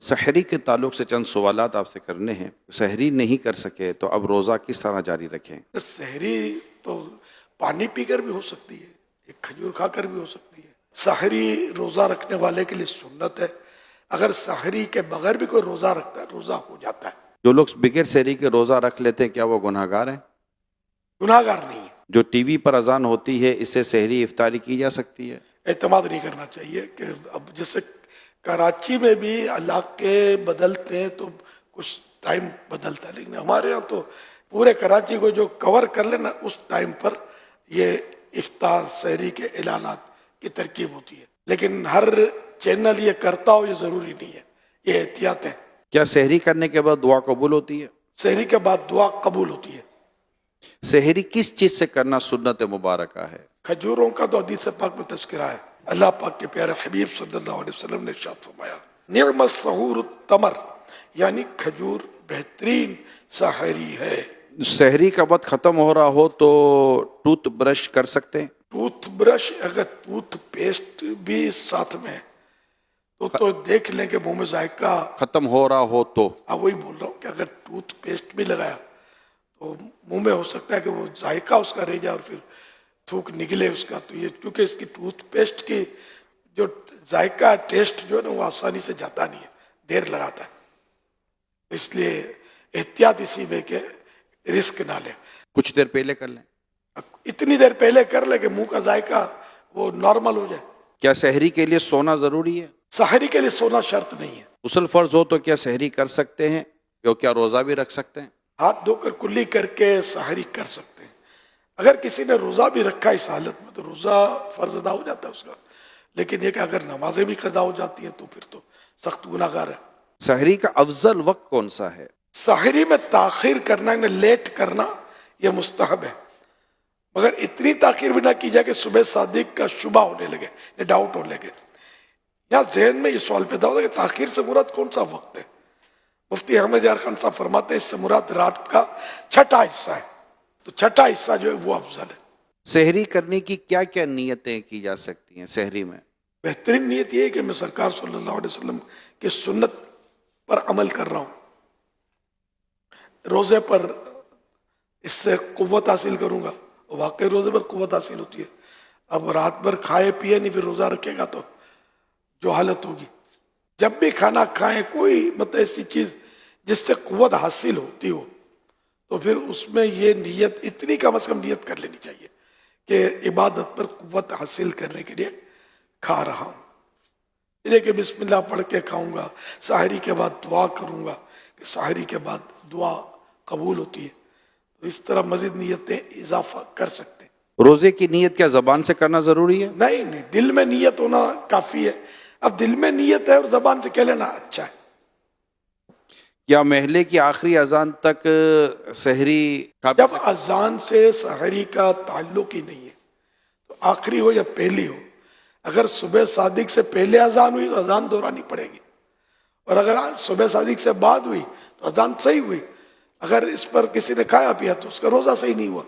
سحری کے تعلق سے چند سوالات آپ سے کرنے ہیں. سحری نہیں کر سکے تو اب روزہ کس طرح جاری رکھیں؟ سحری تو پانی پی کر بھی ہو سکتی ہے، ایک کھجور کھا کر بھی ہو سکتی ہے. سحری روزہ رکھنے والے کے لیے سنت ہے. اگر سحری کے بغیر بھی کوئی روزہ رکھتا ہے روزہ ہو جاتا ہے. جو لوگ بغیر سحری کے روزہ رکھ لیتے ہیں کیا وہ گناہ گار ہیں؟ گناہ گار نہیں ہے. جو ٹی وی پر اذان ہوتی ہے اس سے سحری افطاری کی جا سکتی ہے؟ اعتماد نہیں کرنا چاہیے کہ اب جیسے کراچی میں بھی علاقے بدلتے ہیں تو کچھ ٹائم بدلتا ہے، لیکن ہمارے یہاں تو پورے کراچی کو جو کور کر لینا اس ٹائم پر یہ افطار سحری کے اعلانات کی ترکیب ہوتی ہے. لیکن ہر چینل یہ کرتا ہو یہ ضروری نہیں ہے، یہ احتیاط ہے. کیا سحری کرنے کے بعد دعا قبول ہوتی ہے؟ سحری کے بعد دعا قبول ہوتی ہے. سحری کس چیز سے کرنا سنت مبارکہ ہے؟ کھجوروں کا تو حدیث پاک میں تذکرہ ہے. اللہ پاک کے پیارے حبیب صلی اللہ علیہ وسلم نے ارشاد فرمایا نعم السحور التمر، یعنی کھجور بہترین سحری ہے. سحری کا وقت ختم ہو رہا ہو تو ٹوتھ برش کر سکتے ہیں؟ ٹوتھ برش اگر ٹوتھ پیسٹ بھی ساتھ میں ہے تو دیکھ لیں کہ منہ میں ذائقہ ختم ہو رہا ہو تو وہی بول رہا ہوں کہ اگر ٹوتھ پیسٹ بھی لگایا تو منہ میں ہو سکتا ہے کہ وہ ذائقہ اس کا رہ جائے اور پھر تھوک نکلے اس کا. تو یہ کیونکہ اس کی ٹوتھ پیسٹ کی جو ذائقہ ٹیسٹ جو ہے نا وہ آسانی سے جاتا نہیں ہے، دیر لگاتا ہے. اس لیے احتیاط اسی میں کہ رسک نہ لے. کچھ دیر پہلے کر لیں. اتنی دیر پہلے کر لے کہ منہ کا ذائقہ وہ نارمل ہو جائے. کیا سحری کے لیے سونا ضروری ہے؟ سحری کے لیے سونا شرط نہیں ہے. غسل فرض ہو تو کیا سحری کر سکتے ہیں؟ کیا روزہ بھی رکھ سکتے ہیں؟ ہاتھ دھو کر کلی کر کے سحری کر سکتے ہیں. اگر کسی نے روزہ بھی رکھا اس حالت میں تو روزہ فرض ادا ہو جاتا ہے اس کا. لیکن یہ کہ اگر نمازیں بھی قضا ہو جاتی ہیں تو پھر تو سخت گناہ گار ہے. سحری کا افضل وقت کون سا ہے؟ سحری میں تاخیر کرنا یعنی لیٹ کرنا یہ مستحب ہے، مگر اتنی تاخیر بھی نہ کی جائے کہ صبح صادق کا شبہ ہونے لگے یا ڈاؤٹ ہونے لگے. یہاں ذہن میں یہ سوال پیدا ہوتا ہے کہ تاخیر سے مراد کون سا وقت ہے؟ مفتی احمد یار خان صاحب فرماتے ہیں اس سے مراد رات کا چھٹا حصہ ہے. تو چھٹا حصہ جو ہے وہ افضل ہے. سحری کرنے کی کیا کیا نیتیں کی جا سکتی ہیں سحری میں؟ بہترین نیت یہ ہے کہ میں سرکار صلی اللہ علیہ وسلم کی سنت پر عمل کر رہا ہوں، روزے پر اس سے قوت حاصل کروں گا. واقعی روزے پر قوت حاصل ہوتی ہے. اب رات بھر کھائے پیے نہیں پھر روزہ رکھے گا تو جو حالت ہوگی. جب بھی کھانا کھائیں کوئی مطلب ایسی چیز جس سے قوت حاصل ہوتی ہو تو پھر اس میں یہ نیت اتنی کم از کم نیت کر لینی چاہیے کہ عبادت پر قوت حاصل کرنے کے لیے کھا رہا ہوں. یہ کہ بسم اللہ پڑھ کے کھاؤں گا، سحری کے بعد دعا کروں گا کہ سحری کے بعد دعا قبول ہوتی ہے. تو اس طرح مزید نیتیں اضافہ کر سکتے ہیں. روزے کی نیت کیا زبان سے کرنا ضروری ہے؟ نہیں، دل میں نیت ہونا کافی ہے. اب دل میں نیت ہے اور زبان سے کہہ لینا اچھا ہے. کیا محلے کی آخری اذان تک سحری جب اذان سے سحری کا تعلق ہی نہیں ہے تو آخری ہو یا پہلی ہو، اگر صبح صادق سے پہلے اذان ہوئی تو اذان دہرانی پڑے گی، اور اگر صبح صادق سے بعد ہوئی تو اذان صحیح ہوئی. اگر اس پر کسی نے کھایا پیا تو اس کا روزہ صحیح نہیں ہوا.